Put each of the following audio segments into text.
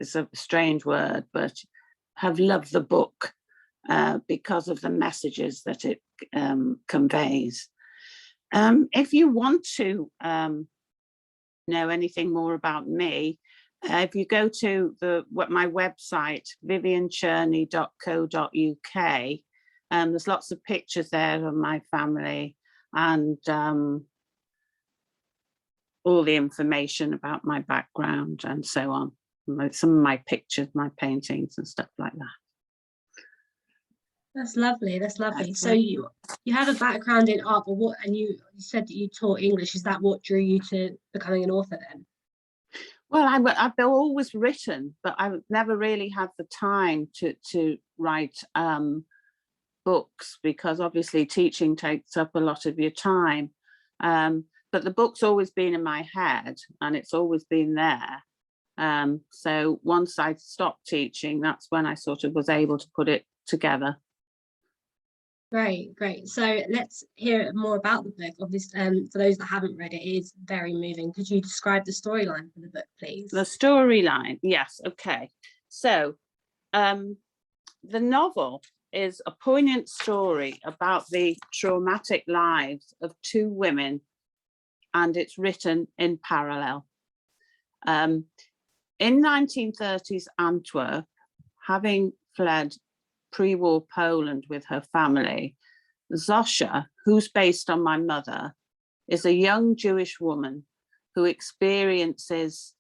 it's a strange word, but have loved the book because of the messages that it conveys. If you want to know anything more about me, if you go to my website, vivienchurney.co.uk, there's lots of pictures there of my family and all the information about my background and so on. Some of my pictures, my paintings and stuff like that. That's lovely. That's lovely. So you have a background in art, but and you said that you taught English. Is that what drew you to becoming an author then? Well, I've always written, but I never really had the time to write books, because obviously teaching takes up a lot of your time. But the book's always been in my head and it's always been there. So once I stopped teaching, that's when I sort of was able to put it together. Great. So let's hear more about the book. Obviously, for those that haven't read it, it is very moving. Could you describe the storyline for the book, please? The storyline, yes, okay. So the novel is a poignant story about the traumatic lives of two women, and it's written in parallel. In 1930s Antwerp, having fled pre-war Poland with her family, Zosia, who's based on my mother, is a young Jewish woman who experiences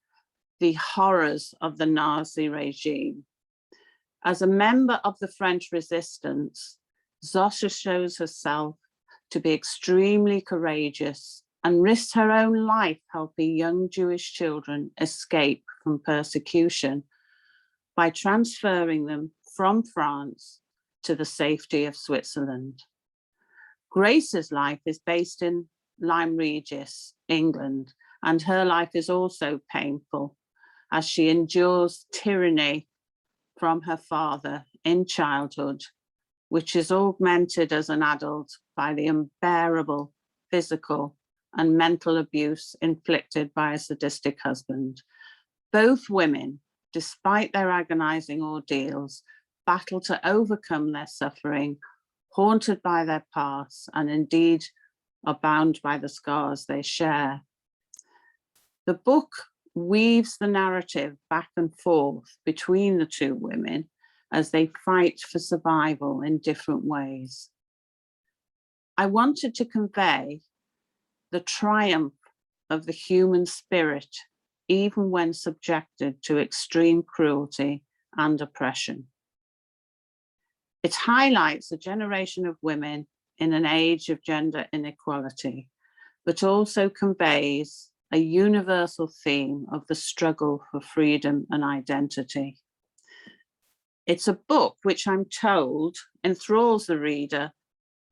the horrors of the Nazi regime. As a member of the French resistance, Zosia shows herself to be extremely courageous and risks her own life helping young Jewish children escape from persecution by transferring them from France to the safety of Switzerland. Grace's life is based in Lyme Regis, England, and her life is also painful as she endures tyranny from her father in childhood, which is augmented as an adult by the unbearable physical and mental abuse inflicted by a sadistic husband. Both women, despite their agonizing ordeals, battle to overcome their suffering, haunted by their past, and indeed are bound by the scars they share. The book weaves the narrative back and forth between the two women as they fight for survival in different ways. I wanted to convey the triumph of the human spirit, even when subjected to extreme cruelty and oppression. It highlights a generation of women in an age of gender inequality, but also conveys a universal theme of the struggle for freedom and identity. It's a book which, I'm told, enthralls the reader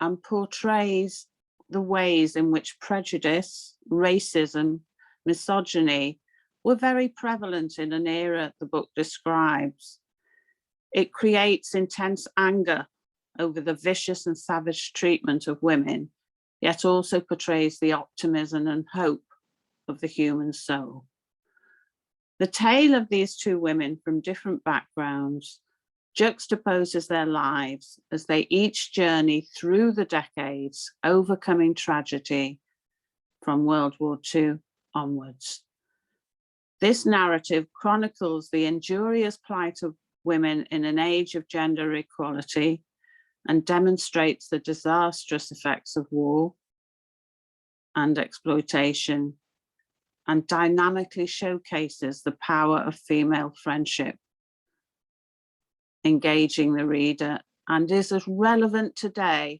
and portrays the ways in which prejudice, racism, misogyny were very prevalent in an era the book describes. It creates intense anger over the vicious and savage treatment of women, yet also portrays the optimism and hope of the human soul. The tale of these two women from different backgrounds juxtaposes their lives as they each journey through the decades, overcoming tragedy from World War II onwards. This narrative chronicles the injurious plight of women in an age of gender equality and demonstrates the disastrous effects of war and exploitation, and dynamically showcases the power of female friendship, engaging the reader, and is as relevant today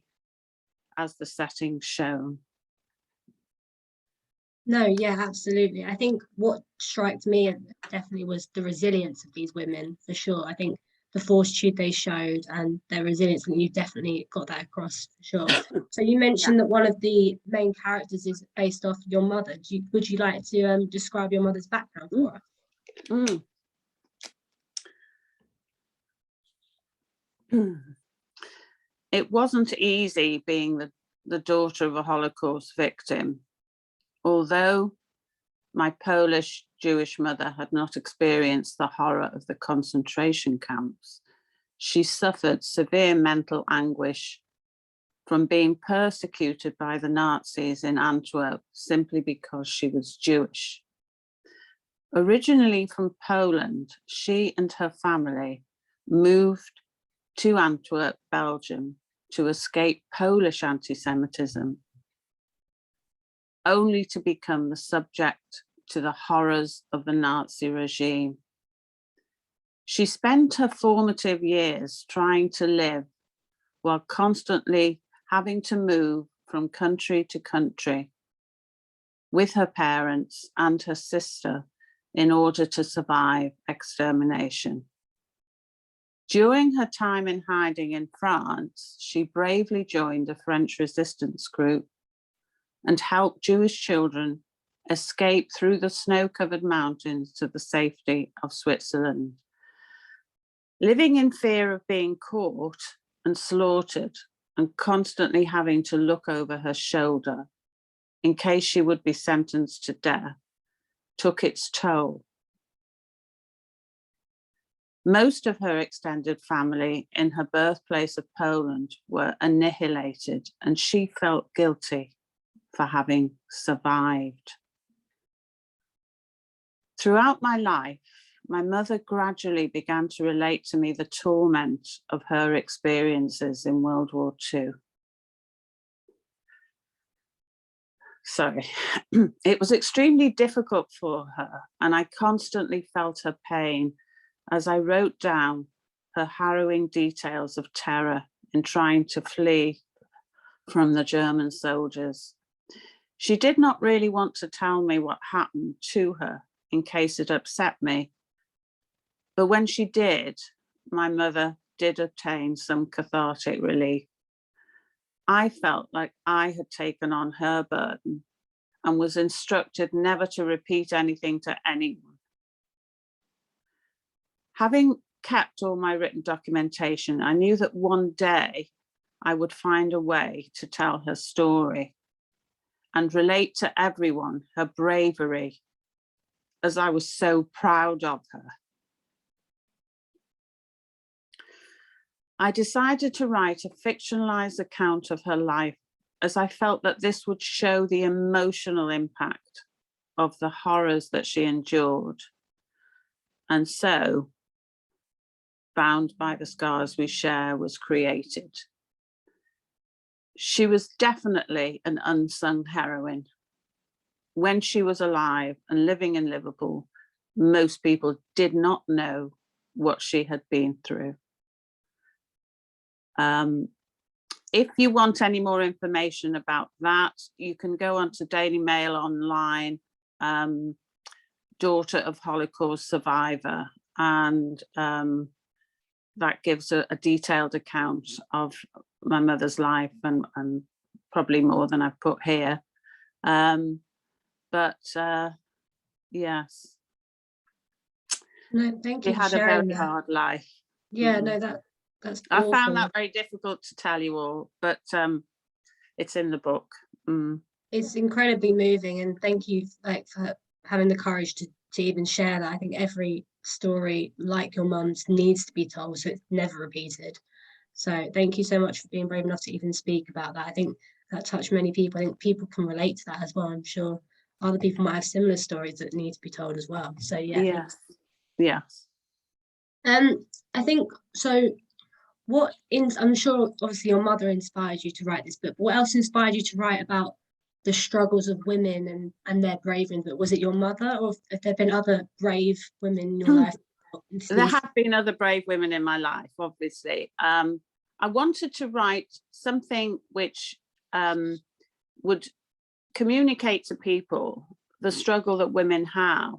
as the settings shown. No, yeah, absolutely. I think what struck me definitely was the resilience of these women, for sure. I think the fortitude they showed and their resilience, and you definitely got that across, for sure. So you mentioned that one of the main characters is based off your mother. Would you like to describe your mother's background for us? It wasn't easy being the daughter of a Holocaust victim. Although my Polish Jewish mother had not experienced the horror of the concentration camps, she suffered severe mental anguish from being persecuted by the Nazis in Antwerp simply because she was Jewish. Originally from Poland, she and her family moved to Antwerp, Belgium, to escape Polish anti-Semitism, only to become the subject to the horrors of the Nazi regime. She spent her formative years trying to live while constantly having to move from country to country with her parents and her sister in order to survive extermination. During her time in hiding in France, she bravely joined a French resistance group and helped Jewish children escape through the snow-covered mountains to the safety of Switzerland. Living in fear of being caught and slaughtered and constantly having to look over her shoulder in case she would be sentenced to death took its toll. Most of her extended family in her birthplace of Poland were annihilated, and she felt guilty for having survived. Throughout my life, my mother gradually began to relate to me the torment of her experiences in World War II. Sorry, it was extremely difficult for her, and I constantly felt her pain as I wrote down her harrowing details of terror in trying to flee from the German soldiers. She did not really want to tell me what happened to her in case it upset me, but when she did, my mother did obtain some cathartic relief. I felt like I had taken on her burden and was instructed never to repeat anything to anyone. Having kept all my written documentation, I knew that one day I would find a way to tell her story and relate to everyone her bravery, as I was so proud of her. I decided to write a fictionalized account of her life, as I felt that this would show the emotional impact of the horrors that she endured. And so, Bound by the Scars We Share was created. She was definitely an unsung heroine. When she was alive and living in Liverpool, most people did not know what she had been through. If you want any more information about that, you can go onto Daily Mail Online, daughter of Holocaust survivor, and that gives a detailed account of my mother's life and probably more than I've put here. Yes. No, thank you She for had a sharing very that. hard life. Yeah, no, that's I awful. found that very difficult to tell you all, but it's in the book. It's incredibly moving, and thank you for having the courage to even share that. I think every story like your mum's needs to be told, so it's never repeated. So thank you so much for being brave enough to even speak about that. I think that touched many people. I think people can relate to that as well. I'm sure other people might have similar stories that need to be told as well. So yeah. Yes. I think so. I'm sure obviously your mother inspired you to write this book, but what else inspired you to write about the struggles of women and their bravery? But was it your mother, or have there been other brave women in your life? There have been other brave women in my life, obviously. I wanted to write something which would communicate to people the struggle that women have.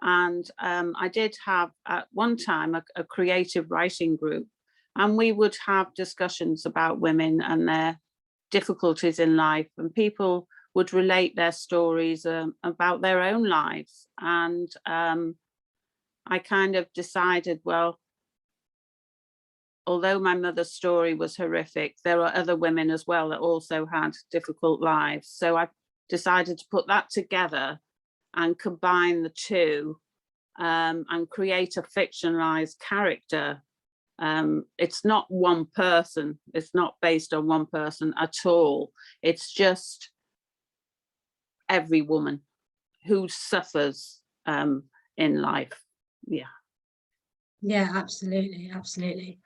And I did have at one time a creative writing group, and we would have discussions about women and their difficulties in life, and people would relate their stories about their own lives. And I kind of decided, well, although my mother's story was horrific, there are other women as well that also had difficult lives. So I decided to put that together and combine the two and create a fictionalized character. It's not one person, it's not based on one person at all. It's just every woman who suffers in life. Yeah, absolutely, absolutely.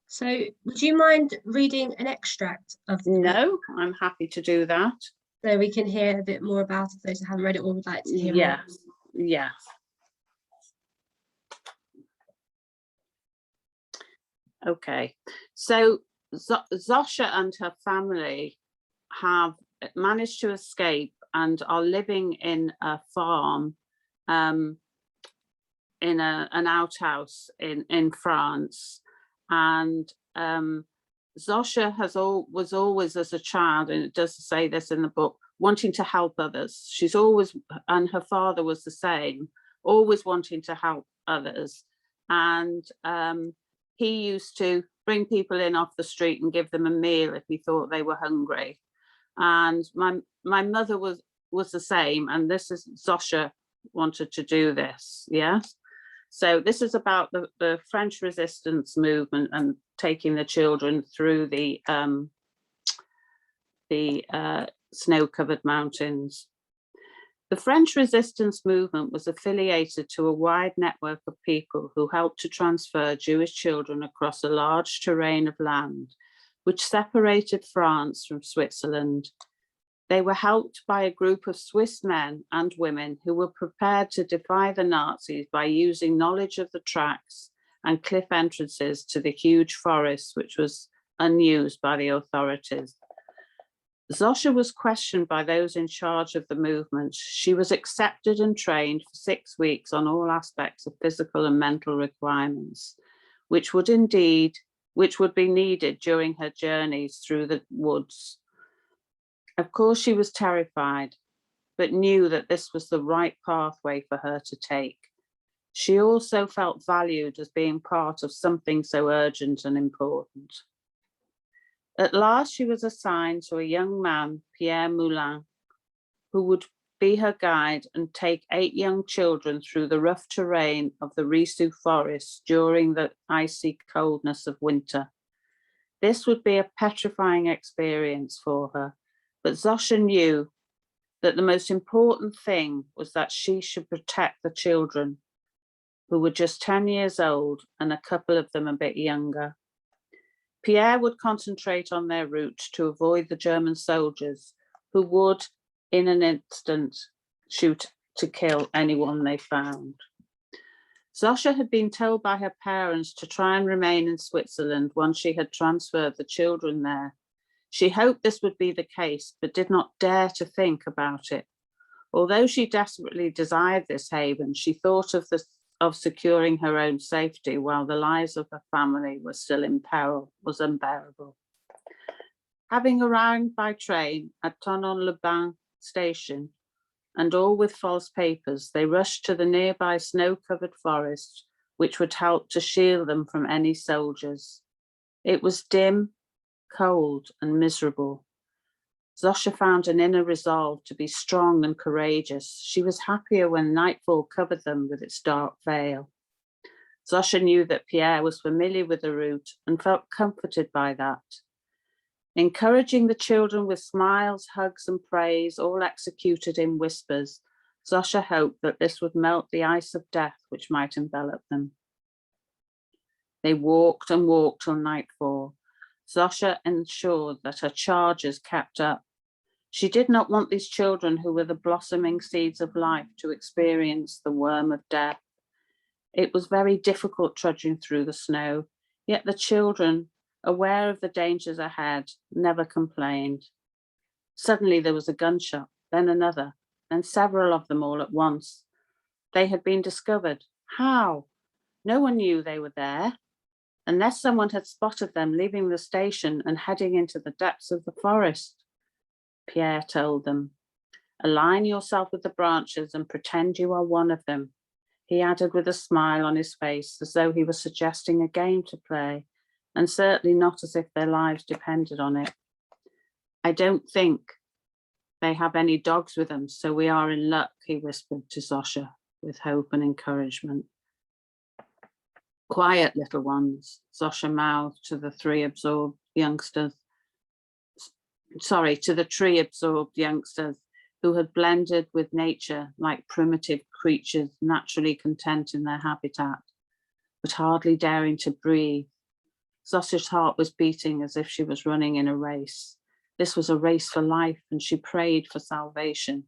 So would you mind reading an extract of the book No, I'm happy to do that. so we can hear a bit more about it, those who haven't read it or would like to hear more? Yes. Okay, so Zosha and her family have managed to escape and are living in a farm, in an outhouse in France. And Zosha was always, as a child, and it does say this in the book, wanting to help others. She's always, and her father was the same, always wanting to help others. And he used to bring people in off the street and give them a meal if he thought they were hungry. And my mother was the same, and this is Zosha wanted to do this. Yes. So this is about the French resistance movement and taking the children through the snow-covered mountains. The French resistance movement was affiliated to a wide network of people who helped to transfer Jewish children across a large terrain of land, which separated France from Switzerland. They were helped by a group of Swiss men and women who were prepared to defy the Nazis by using knowledge of the tracks and cliff entrances to the huge forest, which was unused by the authorities. Zosha was questioned by those in charge of the movement. She was accepted and trained for 6 weeks on all aspects of physical and mental requirements, which would be needed during her journeys through the woods. Of course, she was terrified, but knew that this was the right pathway for her to take. She also felt valued as being part of something so urgent and important. At last, she was assigned to a young man, Pierre Moulin, who would be her guide and take 8 young children through the rough terrain of the Risu forest during the icy coldness of winter. This would be a petrifying experience for her, but Zosha knew that the most important thing was that she should protect the children, who were just 10 years old and a couple of them a bit younger. Pierre would concentrate on their route to avoid the German soldiers, who would, in an instant, shoot to kill anyone they found. Zosha had been told by her parents to try and remain in Switzerland once she had transferred the children there. She hoped this would be the case, but did not dare to think about it. Although she desperately desired this haven, she thought of securing her own safety while the lives of her family were still in peril was unbearable. Having arrived by train at Tonon-le-Bain station, and all with false papers, they rushed to the nearby snow-covered forest, which would help to shield them from any soldiers. It was dim, cold, and miserable. Zosha found an inner resolve to be strong and courageous. She was happier when nightfall covered them with its dark veil. Zosha knew that Pierre was familiar with the route and felt comforted by that. Encouraging the children with smiles, hugs, and praise, all executed in whispers, Zosha hoped that this would melt the ice of death which might envelop them. They walked and walked till nightfall. Zosha ensured that her charges kept up. She did not want these children, who were the blossoming seeds of life, to experience the worm of death. It was very difficult trudging through the snow, yet the children, aware of the dangers ahead, never complained. Suddenly there was a gunshot, then another, then several of them all at once. They had been discovered. How? No one knew they were there, unless someone had spotted them leaving the station and heading into the depths of the forest. Pierre told them, "Align yourself with the branches and pretend you are one of them," he added with a smile on his face, as though he was suggesting a game to play, and certainly not as if their lives depended on it. "I don't think they have any dogs with them, so we are in luck, he whispered to Zosha with hope and encouragement. Quiet little ones, Zosha mouthed to the three absorbed youngsters. Sorry, to the tree-absorbed youngsters who had blended with nature like primitive creatures naturally content in their habitat, but hardly daring to breathe. Zosha's heart was beating as if she was running in a race. This was a race for life, and she prayed for salvation.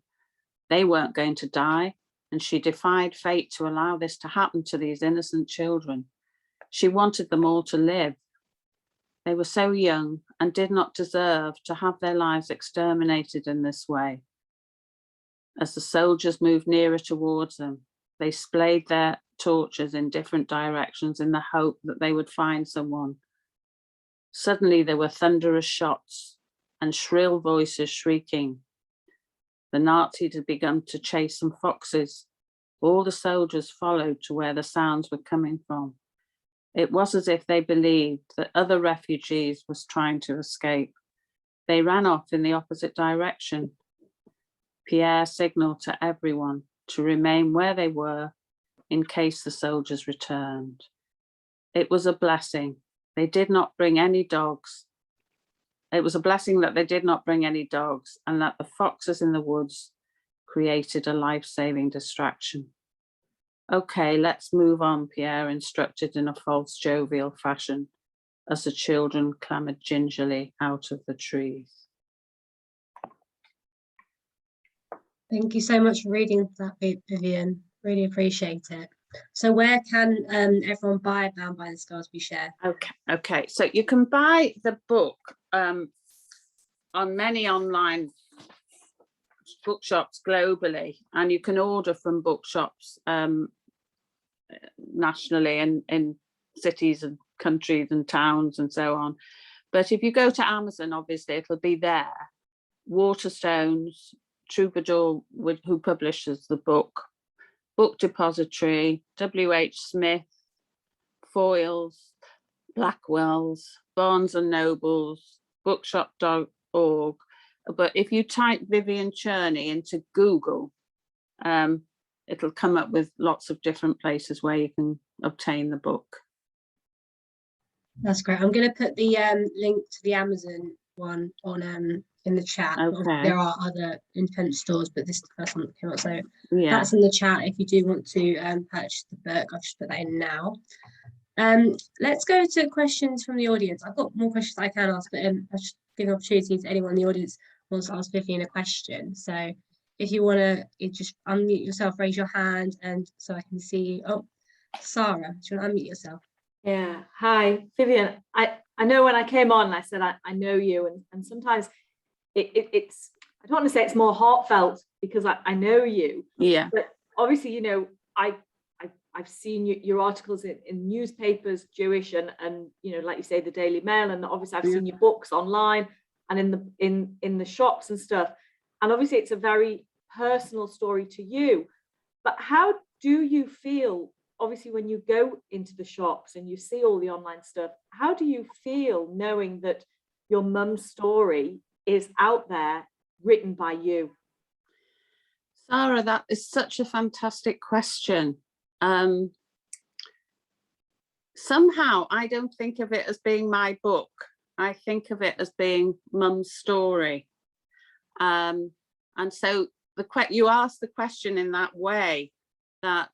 They weren't going to die, and she defied fate to allow this to happen to these innocent children. She wanted them all to live. They were so young and did not deserve to have their lives exterminated in this way. As the soldiers moved nearer towards them, they splayed their torches in different directions in the hope that they would find someone. Suddenly there were thunderous shots and shrill voices shrieking. The Nazis had begun to chase some foxes. All the soldiers followed to where the sounds were coming from. It was as if they believed that other refugees was trying to escape. They ran off in the opposite direction. Pierre signaled to everyone to remain where they were in case the soldiers returned. It was a blessing. They did not bring any dogs. It was a blessing that they did not bring any dogs and that the foxes in the woods created a life-saving distraction. Okay, let's move on, Pierre instructed in a false jovial fashion as the children clambered gingerly out of the trees. Thank you so much for reading that, Vivien. Really appreciate it. So where can everyone buy Bound by the Scars We Share? Okay. So you can buy the book on many online bookshops globally, and you can order from bookshops nationally and in cities and countries and towns and so on. But if you go to Amazon, obviously it'll be there. Waterstones, Troubadour, who publishes the book, Book Depository, W.H. Smith, Foyles, Blackwell's, Barnes and Nobles, bookshop.org. But if you type Vivien Churney into Google, it'll come up with lots of different places where you can obtain the book. That's great. I'm going to put the link to the Amazon one on in the chat. Okay. There are other independent stores, but this is the first one that came up. So Yeah. that's in the chat if you do want to purchase the book. I'll just put that in now. Let's go to questions from the audience. I've got more questions I can ask, but I'll just give an opportunity to anyone in the audience who wants to ask Vivien a question. So if you want to just unmute yourself, raise your hand, and so I can see you. Oh, Sarah, do you want to unmute yourself? Yeah. Hi, Vivien. I know when I came on, I said I know you, and sometimes it's I don't want to say it's more heartfelt because I know you. Yeah. But obviously, you know, I've seen your articles in newspapers, Jewish and you know, like you say, the Daily Mail, and obviously I've seen your books online and in the shops and stuff. And obviously it's a very personal story to you. But how do you feel, obviously, when you go into the shops and you see all the online stuff, how do you feel knowing that your mum's story is out there written by you? Sarah, that is such a fantastic question. Somehow I don't think of it as being my book. I think of it as being mum's story. And so you asked the question in that way, that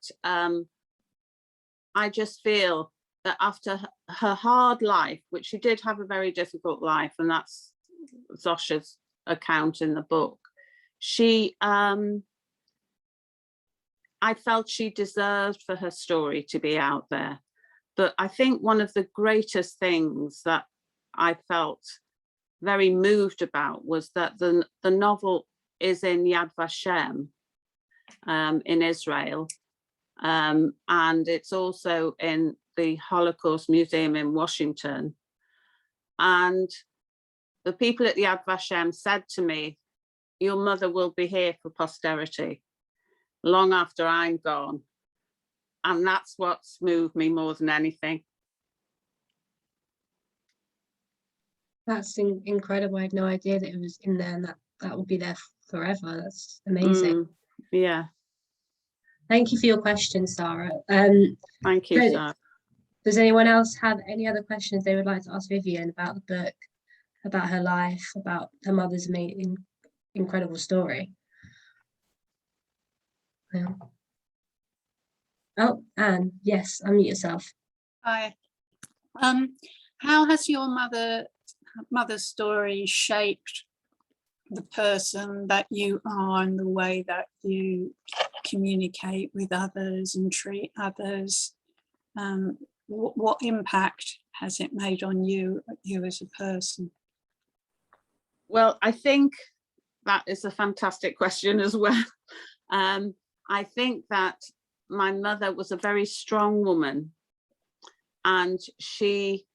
I just feel that after her hard life, which she did have a very difficult life, and that's Zosha's account in the book, I felt she deserved for her story to be out there. But I think one of the greatest things that I felt very moved about was that the novel is in Yad Vashem in Israel, and it's also in the Holocaust Museum in Washington. And the people at the Yad Vashem said to me, your mother will be here for posterity long after I'm gone. And that's what's moved me more than anything. That's incredible. I had no idea that it was in there, and that will be there forever. That's amazing. Yeah, Thank you for your question, Sarah. thank you, so Sarah. does anyone else have any other questions they would like to ask Vivien about the book, about her life, about her mother's amazing, incredible story? Oh, Anne, yes, unmute yourself. Hi. How has your mother's story shaped the person that you are and the way that you communicate with others and treat others? What impact has it made on you as a person? Well, I think that is a fantastic question as well. I think that my mother was a very strong woman, and she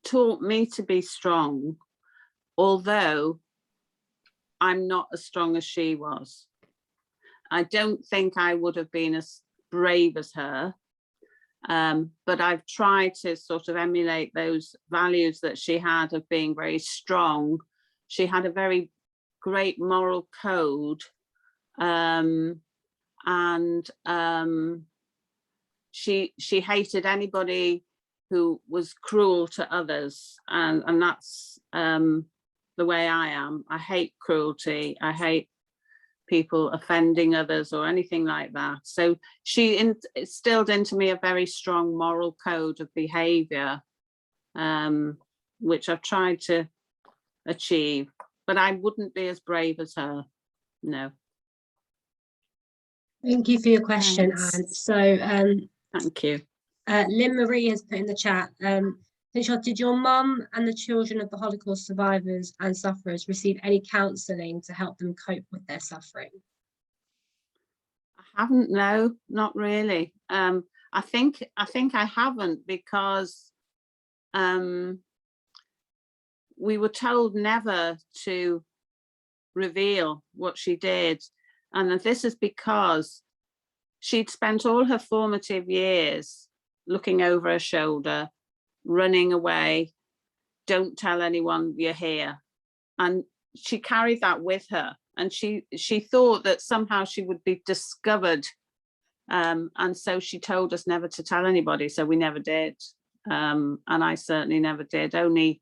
taught me to be strong, although I'm not as strong as she was. I don't think I would have been as brave as her, but I've tried to sort of emulate those values that she had of being very strong. She had a very great moral code, and she hated anybody who was cruel to others, and that's the way I am. I hate cruelty. I hate people offending others or anything like that. So she instilled into me a very strong moral code of behavior, which I've tried to achieve, but I wouldn't be as brave as her. No. Thank you for your question, Thanks. Anne. So Thank you. Lynn Marie has put in the chat, did your mum and the children of the Holocaust survivors and sufferers receive any counselling to help them cope with their suffering? I haven't, no, not really. I think I haven't, because we were told never to reveal what she did, and this is because she'd spent all her formative years looking over her shoulder, running away, don't tell anyone you're here, and she carried that with her, and she thought that somehow she would be discovered, and so she told us never to tell anybody, so we never did, and I certainly never did, only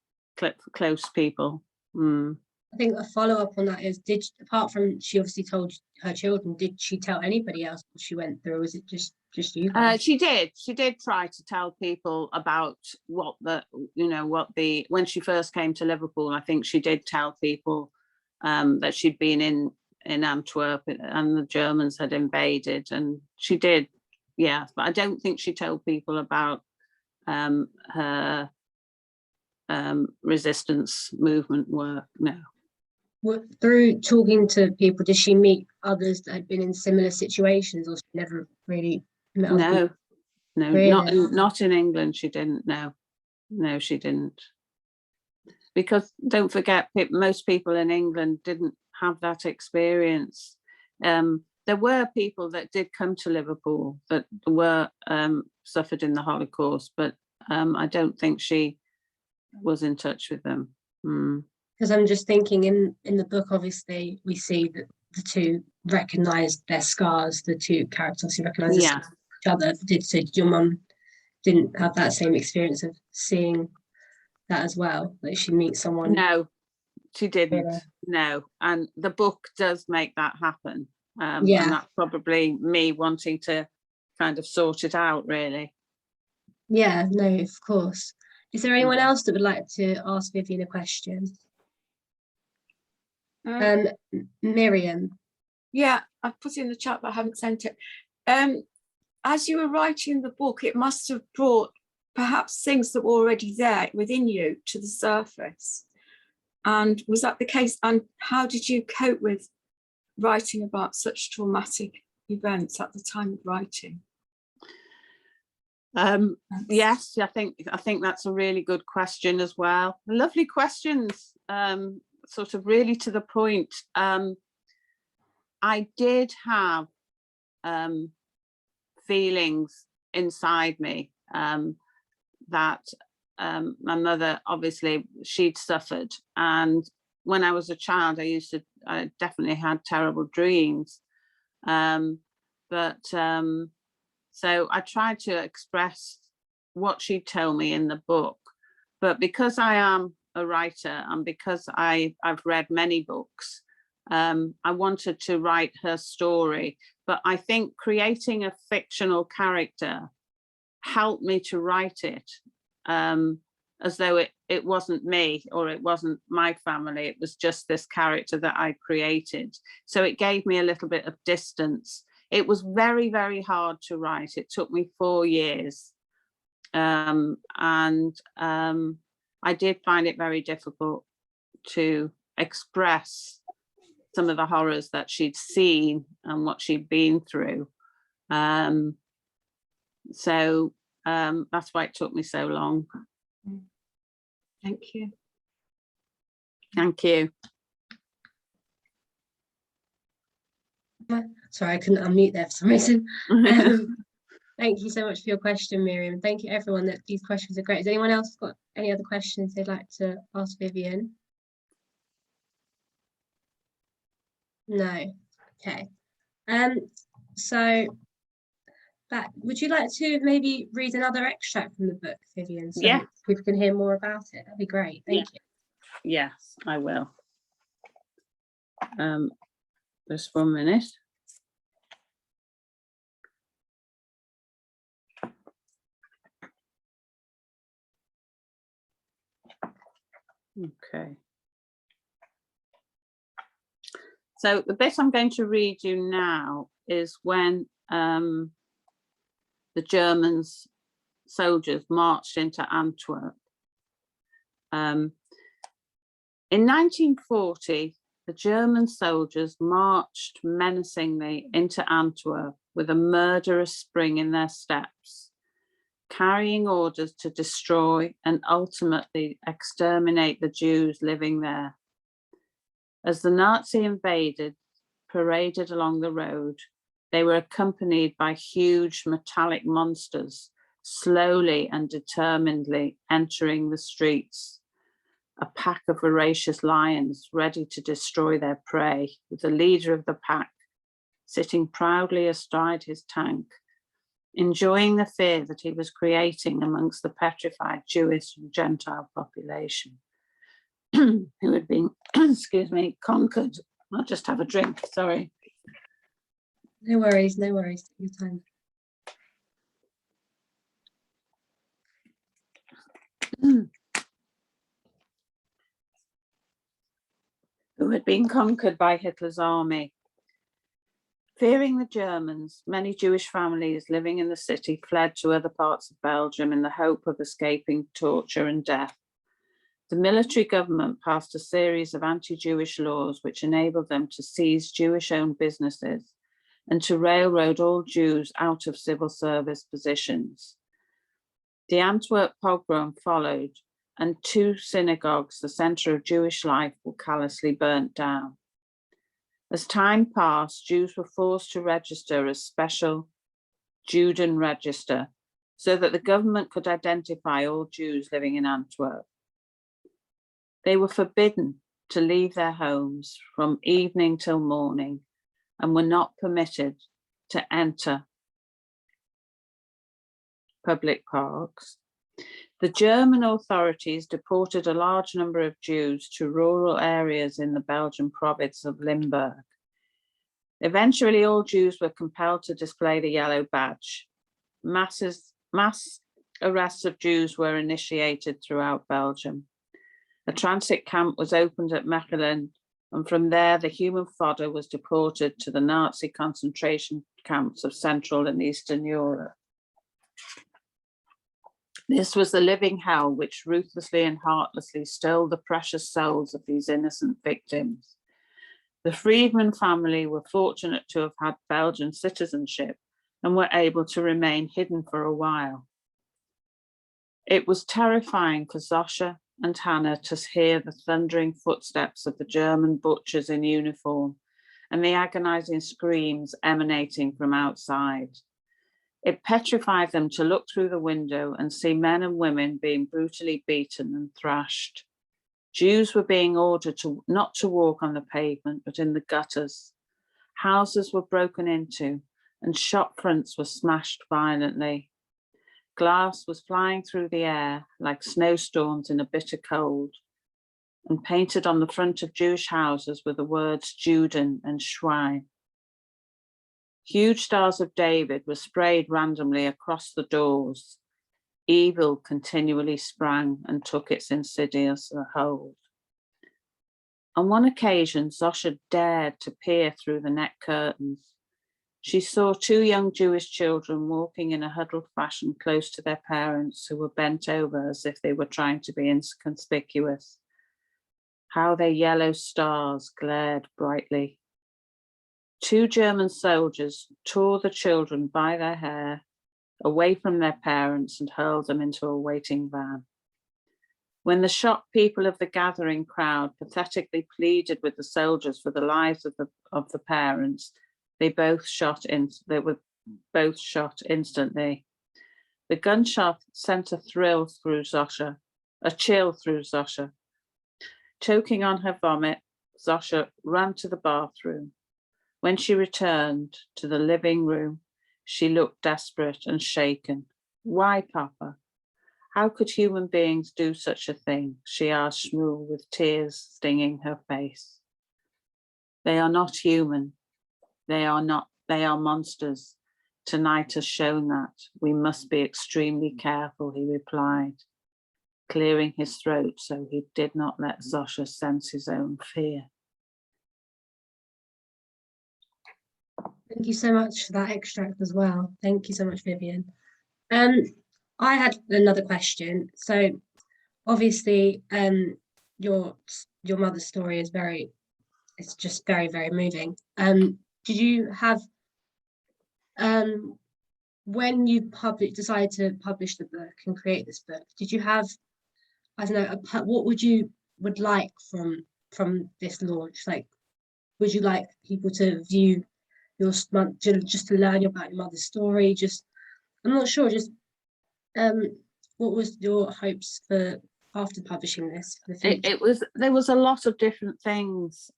close people. I think a follow-up on that is, apart from she obviously told her children, did she tell anybody else what she went through, or was it just you guys? She did try to tell people about when she first came to Liverpool. I think she did tell people that she'd been in Antwerp and the Germans had invaded, and she did, yeah, but I don't think she told people about her resistance movement work, no. Through talking to people, did she meet others that had been in similar situations, or she never really met other people? No, Really? not in England. She didn't. No, she didn't. Because don't forget, most people in England didn't have that experience. There were people that did come to Liverpool that were suffered in the Holocaust, but I don't think she was in touch with them. Because I'm just thinking, in the book, obviously we see that the two recognized their scars, the two characters who recognized each other. Did your mum didn't have that same experience of seeing that as well, that she meets someone? No, she didn't. Yeah. No, and the book does make that happen, and that's probably me wanting to kind of sort it out, really. Yeah, no, of course. Is there anyone else that would like to ask Vivien a question? Miriam. Yeah, I've put in the chat, but I haven't sent it. As you were writing the book, it must have brought perhaps things that were already there within you to the surface. And was that the case? And how did you cope with writing about such traumatic events at the time of writing? Yes, I think that's a really good question as well. Lovely questions, sort of really to the point. I did have feelings inside me that my mother, obviously she'd suffered, and when I was a child, I definitely had terrible dreams. So I tried to express what she'd tell me in the book. But because I am a writer and because I've read many books, I wanted to write her story. But I think creating a fictional character helped me to write it as though it wasn't me or it wasn't my family. It was just this character that I created. So it gave me a little bit of distance. It was very, very hard to write. It took me 4 years. I did find it very difficult to express some of the horrors that she'd seen and what she'd been through. So that's why it took me so long. Thank you. Thank you. Sorry, I couldn't unmute there for some reason. Thank you so much for your question, Miriam. Thank you everyone. That these questions are great. Has anyone else got any other questions they'd like to ask Vivien? No. Okay. So that, would you like to maybe read another extract from the book, Vivien, so Yeah. people can hear more about it? That'd be great. Thank you. Yes, I will. Just 1 minute. Okay. So the bit I'm going to read you now is when the Germans soldiers marched into Antwerp. In 1940, the German soldiers marched menacingly into Antwerp with a murderous spring in their steps, carrying orders to destroy and ultimately exterminate the Jews living there. As the Nazi invaded, paraded along the road, they were accompanied by huge metallic monsters, slowly and determinedly entering the streets. A pack of voracious lions ready to destroy their prey, with the leader of the pack sitting proudly astride his tank, enjoying the fear that he was creating amongst the petrified Jewish and Gentile population who had been, excuse me, conquered. I'll just have a drink, sorry. No worries, no worries. Take your time. Who had been conquered by Hitler's army. Fearing the Germans, many Jewish families living in the city fled to other parts of Belgium in the hope of escaping torture and death. The military government passed a series of anti-Jewish laws which enabled them to seize Jewish-owned businesses and to railroad all Jews out of civil service positions. The Antwerp pogrom followed, and 2 synagogues, the centre of Jewish life, were callously burnt down. As time passed, Jews were forced to register as special Juden register so that the government could identify all Jews living in Antwerp. They were forbidden to leave their homes from evening till morning and were not permitted to enter public parks. The German authorities deported a large number of Jews to rural areas in the Belgian province of Limburg. Eventually, all Jews were compelled to display the yellow badge. Mass arrests of Jews were initiated throughout Belgium. A transit camp was opened at Mechelen, and from there the human fodder was deported to the Nazi concentration camps of Central and Eastern Europe. This was the living hell which ruthlessly and heartlessly stole the precious souls of these innocent victims. The Friedman family were fortunate to have had Belgian citizenship and were able to remain hidden for a while. It was terrifying for Zosha and Hannah to hear the thundering footsteps of the German butchers in uniform and the agonizing screams emanating from outside. It petrified them to look through the window and see men and women being brutally beaten and thrashed. Jews were being ordered not to walk on the pavement, but in the gutters. Houses were broken into and shop fronts were smashed violently. Glass was flying through the air like snowstorms in a bitter cold, and painted on the front of Jewish houses were the words Juden and Schwein. Huge stars of David were sprayed randomly across the doors. Evil continually sprang and took its insidious hold. On one occasion, Zosha dared to peer through the net curtains. She saw two young Jewish children walking in a huddled fashion close to their parents, who were bent over as if they were trying to be inconspicuous. How their yellow stars glared brightly. Two German soldiers tore the children by their hair away from their parents and hurled them into a waiting van. When the shocked people of the gathering crowd pathetically pleaded with the soldiers for the lives of the parents, they were both shot instantly. The gunshot sent a chill through Zosha. Choking on her vomit, Zosha ran to the bathroom. When she returned to the living room, she looked desperate and shaken. Why, Papa? How could human beings do such a thing? She asked Shmuel with tears stinging her face. They are not human. They are monsters. Tonight has shown that. We must be extremely careful, he replied, clearing his throat so he did not let Zosha sense his own fear. Thank you so much for that extract as well. Thank you so much, Vivien. I had another question. So obviously, your mother's story is it's just very, very moving. Did you have, when you decided to publish the book and create this book, did you have, I don't know, what would like from this launch? Like, would you like people to view your just to learn about your mother's story? I'm not sure, what was your hopes for after publishing this for the future? There was a lot of different things,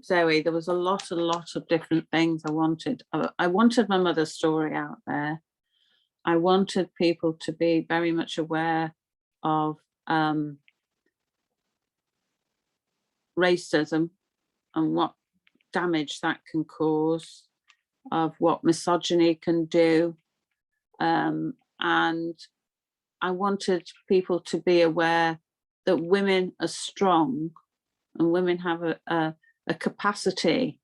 Zoe. There was a lot of different things I wanted. I wanted my mother's story out there. I wanted people to be very much aware of racism and what damage that can cause, of what misogyny can do. And I wanted people to be aware that women are strong and women have a capacity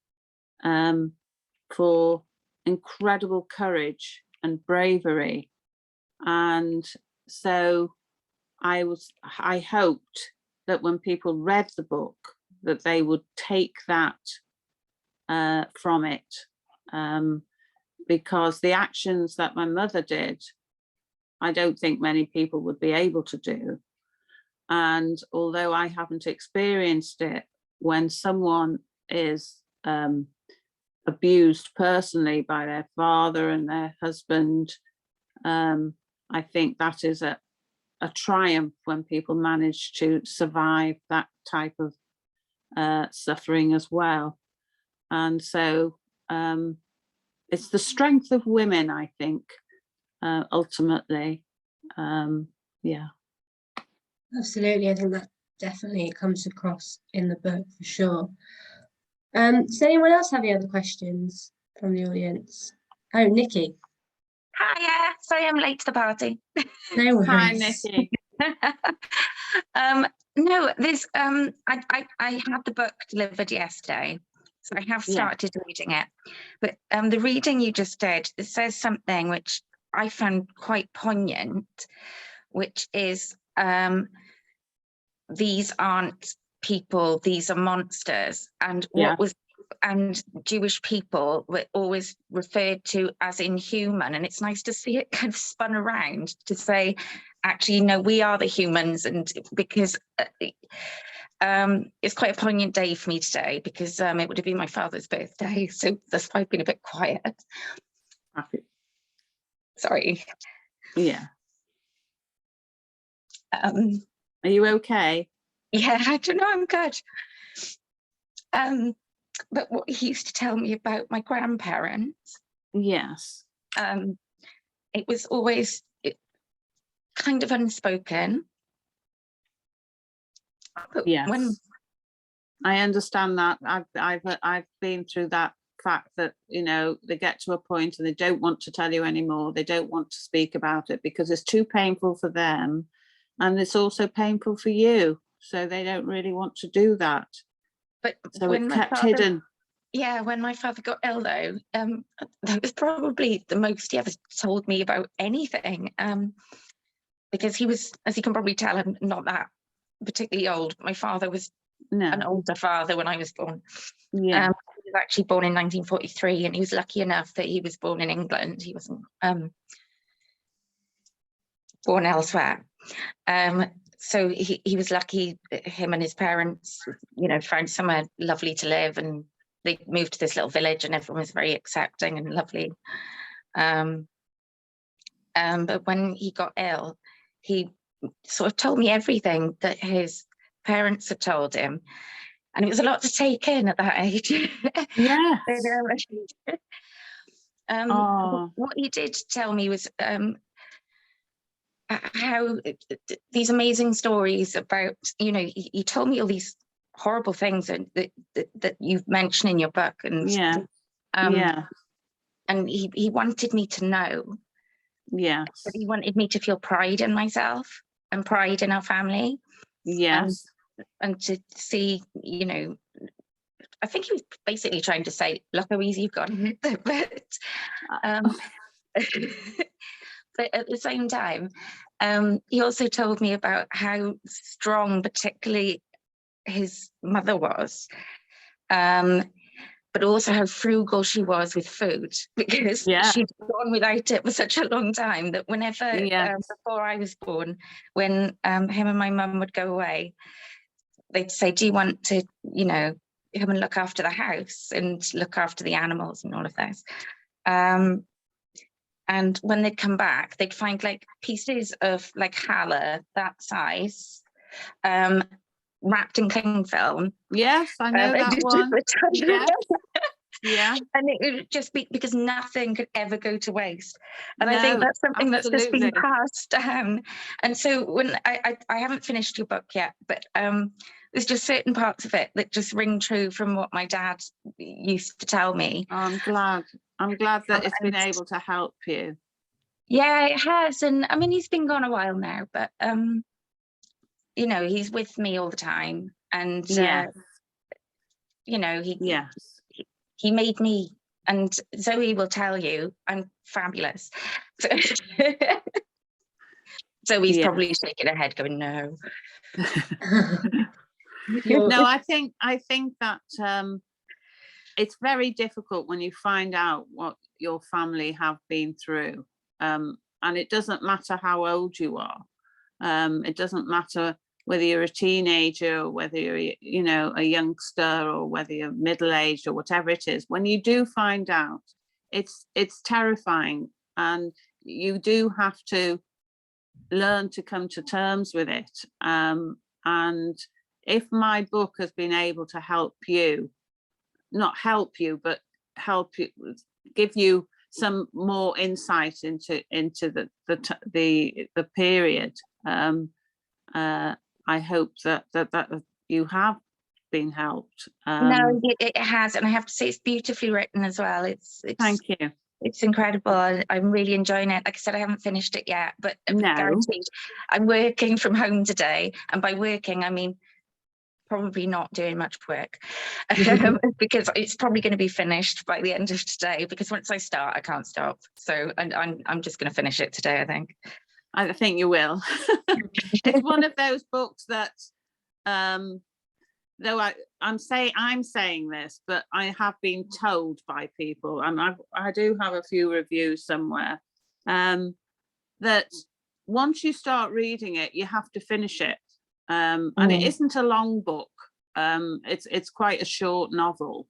for incredible courage and bravery. And so I hoped that when people read the book, that they would take that from it, because the actions that my mother did, I don't think many people would be able to do. And although I haven't experienced it, when someone is abused personally by their father and their husband, I think that is a triumph when people manage to survive that type of suffering as well. And so it's the strength of women, I think, ultimately. Yeah. Absolutely, I think that definitely comes across in the book for sure. Does anyone else have any other questions from the audience? Oh, Nikki. Hiya, sorry I'm late to the party. No worries. Hi, Nikki. No, this I had the book delivered yesterday, so I have started reading it. But the reading you just did, it says something which I found quite poignant, which is these aren't people, these are monsters. And and Jewish people were always referred to as inhuman, and it's nice to see it kind of spun around to say, actually, no, we are the humans. And because it's quite a poignant day for me today, because it would have been my father's birthday, so that's why I've been a bit quiet. Happy. Sorry. Yeah. Are you okay? Yeah, I don't know, I'm good. But what he used to tell me about my grandparents, Yes. it was always kind of unspoken. But Yes. when I understand that. I've been through that fact that, you know, they get to a point and they don't want to tell you anymore. They don't want to speak about it because it's too painful for them, and it's also painful for you. So they don't really want to do that. but So when it's my kept father, hidden. yeah, when my father got ill though, that was probably the most he ever told me about anything. Because he was, as you can probably tell, I'm not that particularly old. My father was an No. older father when I was born. Yeah. He was actually born in 1943, and he was lucky enough that he was born in England. He wasn't born elsewhere. So he was lucky that him and his parents, you know, found somewhere lovely to live, and they moved to this little village, and everyone was very accepting and lovely. But when he got ill, he sort of told me everything that his parents had told him, and it was a lot to take in at that age. Yes. Oh. What he did tell me was how these amazing stories about, you know, he told me all these horrible things that you've mentioned in your book, and Yeah. Yeah. and he wanted me to know. Yes. But he wanted me to feel pride in myself and pride in our family. Yes. And to see, you know, I think he was basically trying to say, look how easy you've got it. But at the same time, he also told me about how strong particularly his mother was, but also how frugal she was with food, because Yeah. she'd gone without it for such a long time that whenever, Yes. before I was born, when him and my mum would go away, they'd say, do you want to, you know, come and look after the house and look after the animals and all of this? And when they'd come back, they'd find like pieces of like challah that size, wrapped in cling film. Yes, I know that one. Yeah. Yeah. And it would just be because nothing could ever go to waste. And I No, think that's something that's just been absolutely. passed down. And so when I haven't finished your book yet, but there's just certain parts of it that just ring true from what my dad used to tell me. I'm glad that it's been able to help you. Yeah, it has. And I mean, he's been gone a while now, but you know, he's with me all the time. And Yeah. you know, Yes. he made me, and Zoe will tell you, I'm fabulous. Zoe's Yeah. probably shaking her head going, no. No, I think that it's very difficult when you find out what your family have been through, and it doesn't matter how old you are. It doesn't matter whether you're a teenager or whether you're, you know, a youngster, or whether you're middle-aged or whatever it is. When you do find out, it's terrifying, and you do have to learn to come to terms with it. And if my book has been able to help you, not help you, but help you, give you some more insight into the period, I hope that you have been helped. No, it has, and I have to say it's beautifully written as well. It's Thank you. It's incredible. I'm really enjoying it. Like I said, I haven't finished it yet, but No. guaranteed. I'm working from home today, and by working I mean probably not doing much work, because it's probably going to be finished by the end of today. Because once I start, I can't stop. So I'm just going to finish it today, I think. I think you will. It's one of those books that, though I'm saying this, but I have been told by people, and I do have a few reviews somewhere, that once you start reading it, you have to finish it, and it isn't a long book. It's quite a short novel,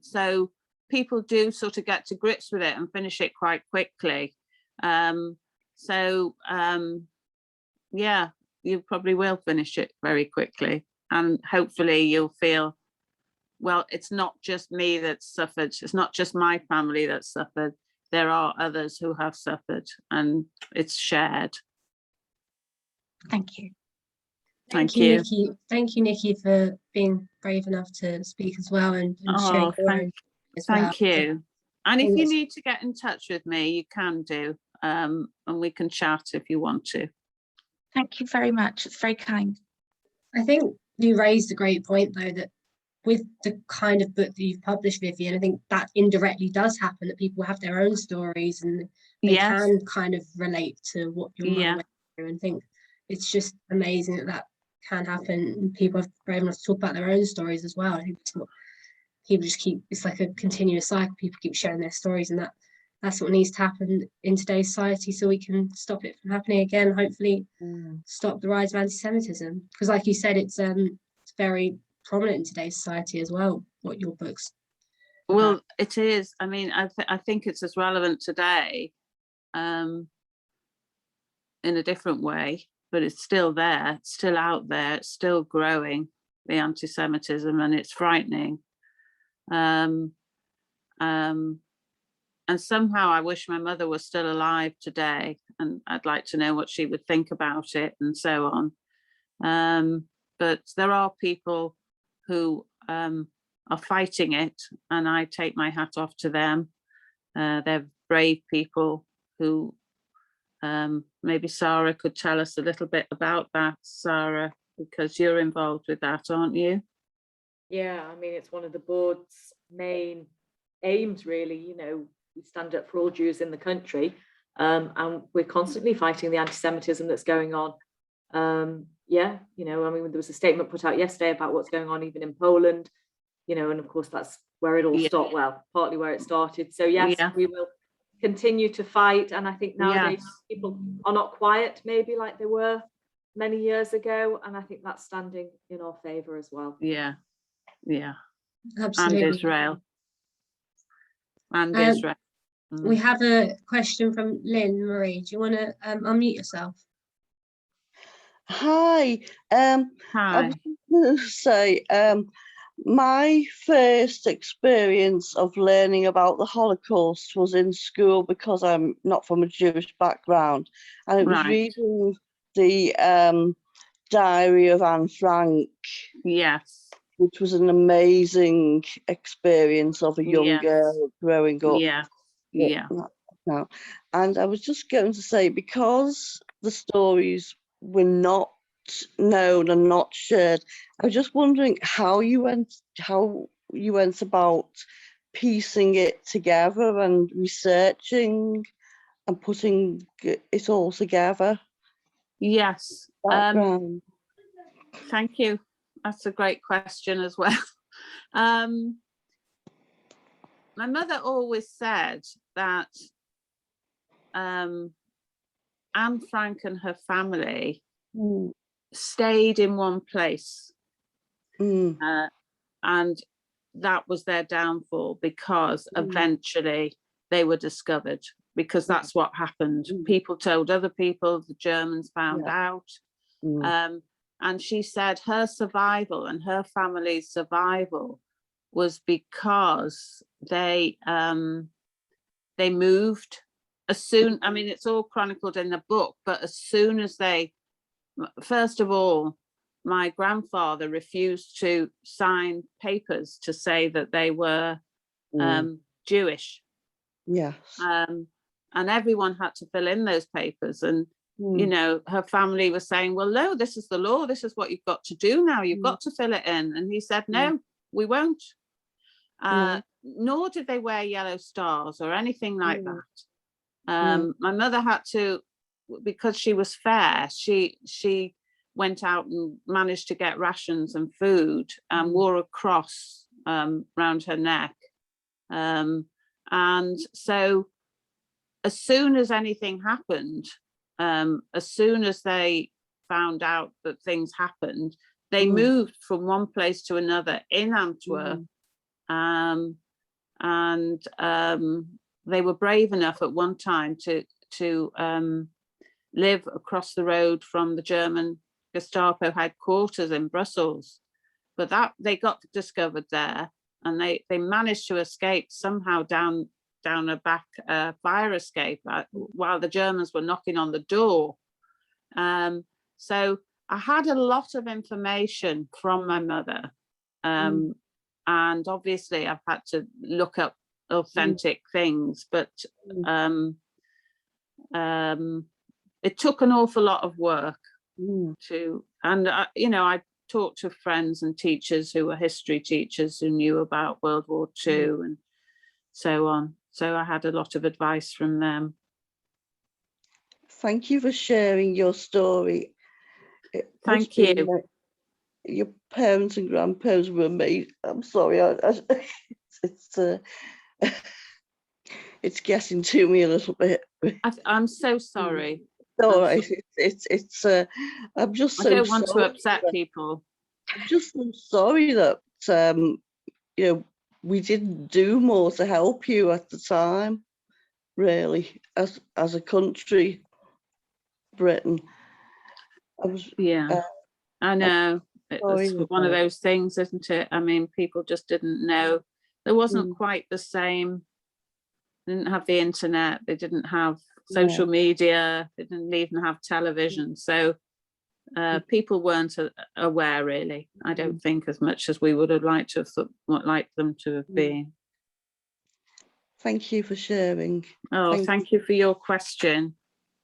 so people do sort of get to grips with it and finish it quite quickly. So yeah, you probably will finish it very quickly, and hopefully you'll feel, well, it's not just me that's suffered, it's not just my family that's suffered, there are others who have suffered, and it's shared. Thank you. Thank you. Nikki. Thank you, Nikki, for being brave enough to speak as well, and sharing your own as well. Thank you. And if think you it's- need to get in touch with me, you can do, and we can chat if you want to. Thank you very much. It's very kind. I think you raised a great point, though, that with the kind of book that you've published, Vivien, I think that indirectly does happen, that people have their own stories and they Yes. can kind of relate to what your mother Yeah. went through, and think it's just amazing that that can happen, and people are brave enough to talk about their own stories as well. I think it's not, people just keep, it's like a continuous cycle, people keep sharing their stories, and that's what needs to happen in today's society, so we can stop it from happening again, hopefully stop the rise of anti-Semitism, because like you said, it's very prominent in today's society as well, what your books. Well, it is. I mean, I think it's as relevant today, in a different way, but it's still there, it's still out there, it's still growing, the anti-Semitism, and it's frightening. And somehow I wish my mother was still alive today, and I'd like to know what she would think about it, and so on. But there are people who are fighting it, and I take my hat off to them. They're brave people who, maybe Sarah could tell us a little bit about that, Sarah, because you're involved with that, aren't you? Yeah, I mean, it's one of the board's main aims, really. You know, we stand up for all Jews in the country, and we're constantly fighting the anti-Semitism that's going on. Yeah, you know, I mean, there was a statement put out yesterday about what's going on even in Poland, you know, and of course that's where it all stopped, well, partly where it started. So yes, we will continue to fight, and I think nowadays people are not quiet maybe like they were many years ago, and I think that's standing in our favor as well. Yeah, Absolutely. and Israel. And Israel. We have a question from Lynn Marie. Do you want to unmute yourself? Hi. I Hi. was going to say, my first experience of learning about the Holocaust was in school, because I'm not from a Jewish background, and it was Right. reading the Diary of Anne Frank, Yes. which was an amazing experience of a young Yes. girl growing up. Yeah. No. And I was just going to say, because the stories were not known and not shared, I was just wondering how you went about piecing it together and researching and putting it all together. Yes. Background. Thank you. That's a great question as well. My mother always said that Anne Frank and her family stayed in one place, and that was their downfall, because eventually they were discovered, because that's what happened. People told other people, the Germans found out. And she said her survival and her family's survival was because they moved as soon, I mean, it's all chronicled in the book, but as soon as they, first of all, my grandfather refused to sign papers to say that they were Jewish. Yes. And everyone had to fill in those papers, and you know, her family was saying, well, no, this is the law, this is what you've got to do now, you've got to fill it in. And he said, no, we won't. Nor did they wear yellow stars or anything like that. My mother had to, because she was fair, she went out and managed to get rations and food, and wore a cross round her neck. And so as soon as anything happened, as soon as they found out that things happened, they moved from one place to another in Antwerp. And they were brave enough at one time to live across the road from the German Gestapo headquarters in Brussels, but that they got discovered there, and they managed to escape somehow down a back fire escape while the Germans were knocking on the door. So I had a lot of information from my mother, and obviously I've had to look up authentic things, but it took an awful lot of work to, and you know, I talked to friends and teachers who were history teachers who knew about World War II and so on. So I had a lot of advice from them. Thank you for sharing your story. Thank you. Your parents and grandparents were amazing. I'm sorry, it's getting to me a little bit. I'm so sorry. All right, it's I'm just so I don't want sorry to upset people. I'm just so sorry that you know, we didn't do more to help you at the time, really, as a country, Britain. I know. It was one of those things, isn't it? I mean, people just didn't know. There wasn't quite the same. They didn't have the internet. They didn't have social media. They didn't even have television. So people weren't aware, really. I don't think as much as we would have liked them to have been. Thank you for sharing. Oh, thank you for your question.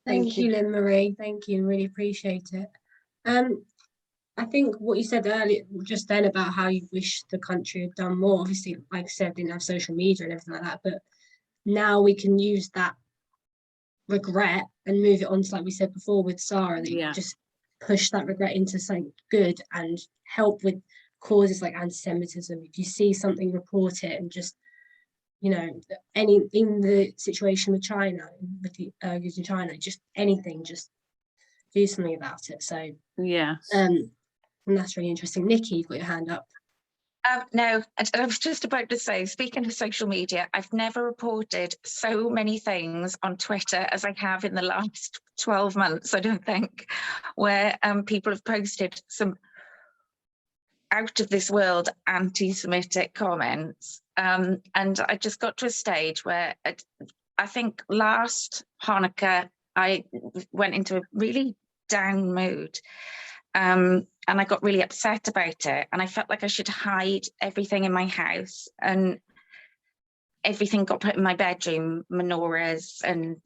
Thank you, Lynn Marie. Thank you. Really appreciate it. I think what you said earlier, just then, about how you wish the country had done more. Obviously, like I said, didn't have social media and everything like that, but now we can use that regret and move it on to, like we said before with Sarah, that just push that regret into something good and help with causes like anti-Semitism. If you see something, report it, and just, you know, in the situation with China, with the Uyghurs in China, just anything, just do something about it. So and that's really interesting. Nikki, you've got your hand up. No, I was just about to say, speaking of social media, I've never reported so many things on Twitter as I have in the last 12 months, I don't think, where people have posted some out of this world anti-Semitic comments. And I just got to a stage where I think last Hanukkah, I went into a really down mood. And I got really upset about it, and I felt like I should hide everything in my house, and everything got put in my bedroom, menorahs and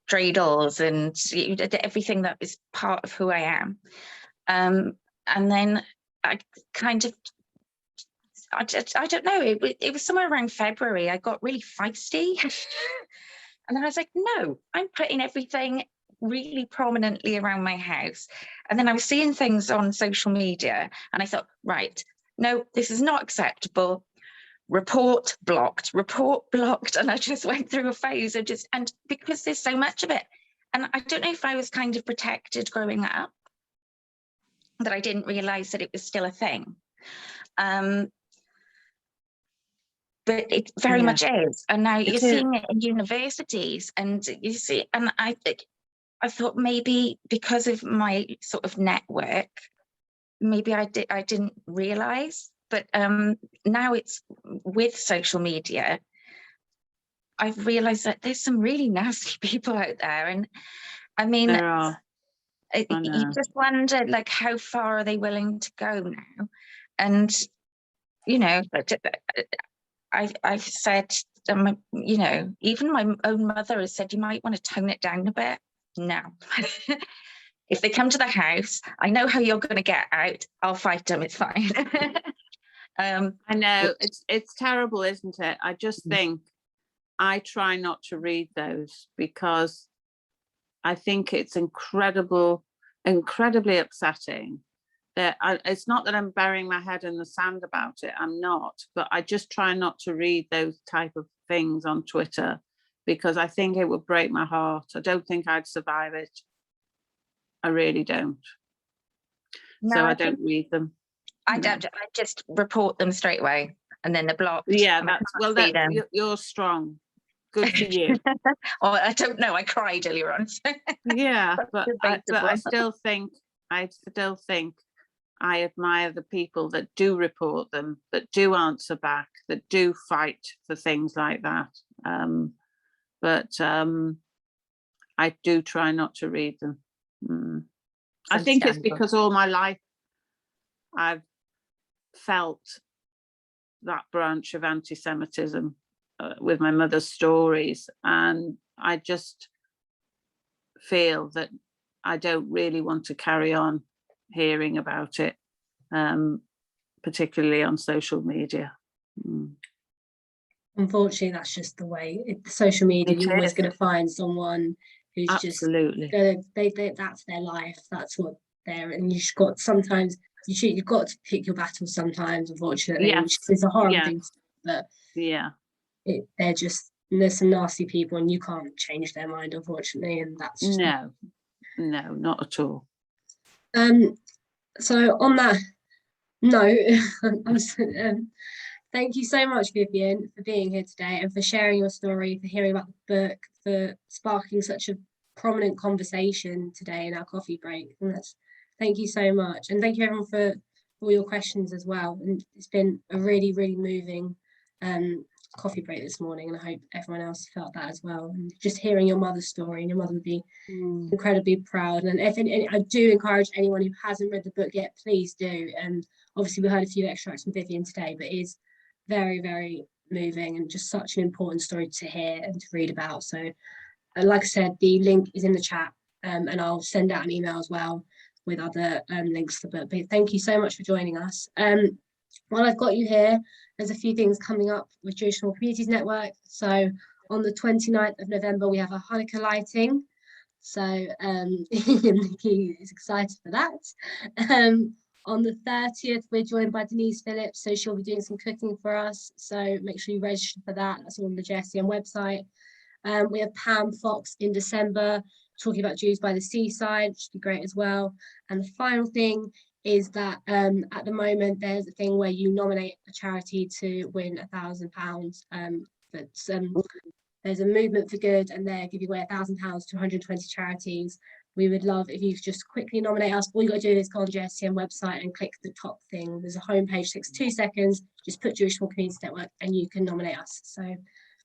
dreidels and everything that is part of who I am. And then I kind of, I don't know, it was somewhere around February, I got really feisty. And then I was like, no, I'm putting everything really prominently around my house. And then I was seeing things on social media, and I thought, right, no, this is not acceptable. Report blocked. And I just went through a phase of and because there's so much of it, and I don't know if I was kind of protected growing up, that I didn't realize that it was still a thing. But it very much is. And now you're seeing it in universities, and you see, and I thought maybe because of my sort of network, maybe I didn't realize, but now it's with social media, I've realized that there's some really nasty people out there. And I mean, you just wonder, like, how far are they willing to go now? And, you know, I've said, you know, even my own mother has said, you might want to tone it down a bit. No. If they come to the house, I know how you're going to get out. I'll fight them. It's fine. I know it's terrible, isn't it? I just think I try not to read those, because I think it's incredibly upsetting. That it's not that I'm burying my head in the sand about it. I'm not, but I just try not to read those type of things on Twitter, because I think it would break my heart. I don't think I'd survive it. I really don't. No, so I don't read them. I don't. I just report them straight away, and then they're blocked. Yeah, you're strong. Good for you. Or I don't know. I cried earlier on. So. Yeah, but I still think I still think I admire the people that do report them, that do answer back, that do fight for things like that. But I do try not to read them. I think it's Understandable. because all my life I've felt that branch of anti-Semitism with my mother's stories, and I just feel that I don't really want to carry on hearing about it, particularly on social media. Unfortunately, that's just the way. Social media, It you're always is. going to find someone who's Absolutely. just they that's their life. That's what they're, and you've got sometimes you've got to pick your battles sometimes. Unfortunately, Yes. which is a horrible Yes. thing. But Yeah. there's some nasty people, and you can't change their mind, unfortunately. And that's just No, not at all. So on that note, thank you so much, Vivien, for being here today and for sharing your story, for hearing about the book, for sparking such a prominent conversation today in our coffee break. And thank you so much. And thank you everyone for all your questions as well. And it's been a really, really moving coffee break this morning, and I hope everyone else felt that as well. And just hearing your mother's story, and your mother would be incredibly proud. And I do encourage anyone who hasn't read the book yet, please do. And obviously we heard a few extracts from Vivien today, but it is very, very moving and just such an important story to hear and to read about. So like I said, the link is in the chat, and I'll send out an email as well with other links to the book. But thank you so much for joining us. While I've got you here, there's a few things coming up with Jewish Small Communities Network. So on the 29th of November, we have a Hanukkah lighting. So Nikki is excited for that. On the 30th, we're joined by Denise Phillips, so she'll be doing some cooking for us. So make sure you register for that. That's on the JSCM website. We have Pam Fox in December talking about Jews by the Seaside, which would be great as well. And the final thing is that at the moment there's a thing where you nominate a charity to win £1,000. But there's a movement for good, and they're giving away £1,000 to 120 charities. We would love if you could just quickly nominate us. All you got to do is go on the JSCM website and click the top thing. There's a homepage, takes 2 seconds. Just put Jewish Small Communities Network, and you can nominate us. So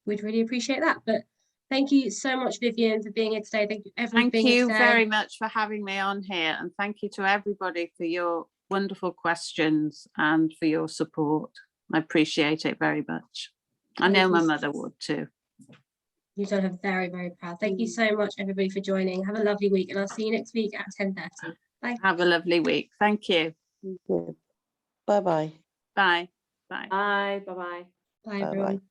we'd really appreciate that. But thank you so much, Vivien, for being here today. Thank you, everyone. Thank you very much for having me on here, and thank you to everybody for your wonderful questions and for your support. I appreciate it very much. I know my mother would too. You've done her very, very proud. Thank you so much, everybody, for joining. Have a lovely week, and I'll see you next week at 10:30. Bye. Have a lovely week. Thank you. Bye-bye. Bye. Bye. Bye. Bye-bye. Bye, everyone.